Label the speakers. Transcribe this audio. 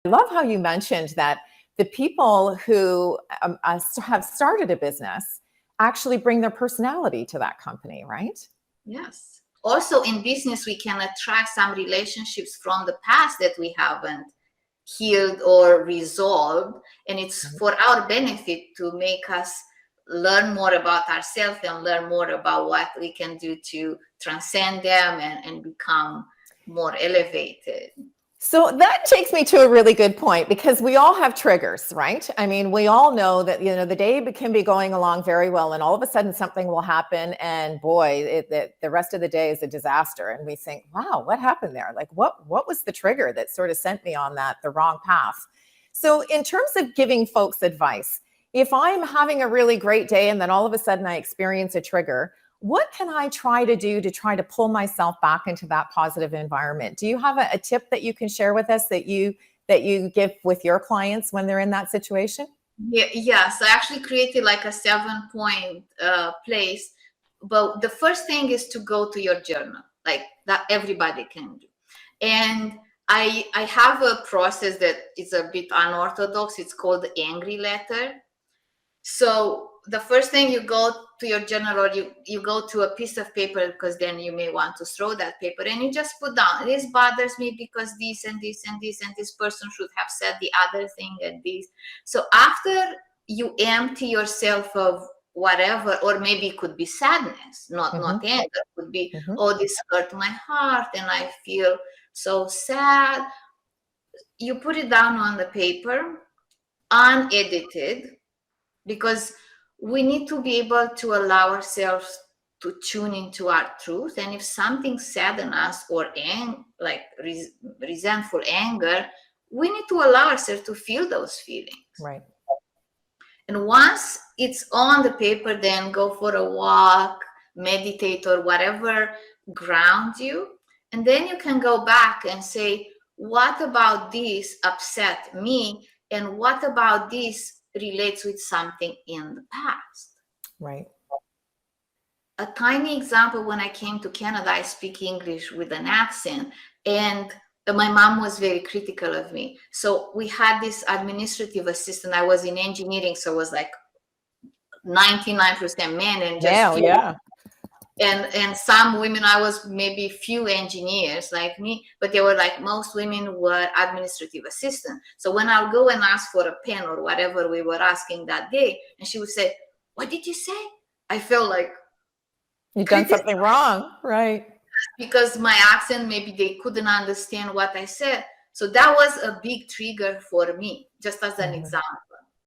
Speaker 1: love how you mentioned that the people who have started a business actually bring their personality to that company, right?
Speaker 2: Yes. Also in business, we can attract some relationships from the past that we haven't healed or resolved. And it's for our benefit to make us learn more about ourselves and learn more about what we can do to transcend them and become more elevated.
Speaker 1: So that takes me to a really good point, because we all have triggers, right? I mean, we all know that, the day can be going along very well, and all of a sudden something will happen, and boy, the rest of the day is a disaster. And we think, wow, what happened there? Like, what was the trigger that sort of sent me on the wrong path? So in terms of giving folks advice, if I'm having a really great day and then all of a sudden I experience a trigger, what can I try to do to try to pull myself back into that positive environment? Do you have a tip that you can share with us that you give with your clients when they're in that situation?
Speaker 2: Yes, I actually created like a 7-point place. But the first thing is to go to your journal, like that everybody can do. And I have a process that is a bit unorthodox. It's called the angry letter. So the first thing, you go to your journal, or you go to a piece of paper, because then you may want to throw that paper, and you just put down, this bothers me because this and this and this, and this person should have said the other thing and this. So after you empty yourself of whatever, or maybe it could be sadness, not anger, it could be, oh, this hurt my heart and I feel so sad. You put it down on the paper, unedited, because we need to be able to allow ourselves to tune into our truth. And if something saddens us, or resentful anger, we need to allow ourselves to feel those feelings.
Speaker 1: Right.
Speaker 2: And once it's on the paper, then go for a walk, meditate, or whatever grounds you. And then you can go back and say, what about this upset me? And what about this relates with something in the past?
Speaker 1: Right.
Speaker 2: A tiny example: when I came to Canada, I speak English with an accent, and my mom was very critical of me. So we had this administrative assistant. I was in engineering, so it was like 99% men and just and some women. I was maybe few engineers like me, but they were like, most women were administrative assistant. So when I'll go and ask for a pen or whatever we were asking that day, and she would say, what did you say? I felt like
Speaker 1: you've done something wrong, right?
Speaker 2: Because my accent, maybe they couldn't understand what I said. So that was a big trigger for me, just as an example.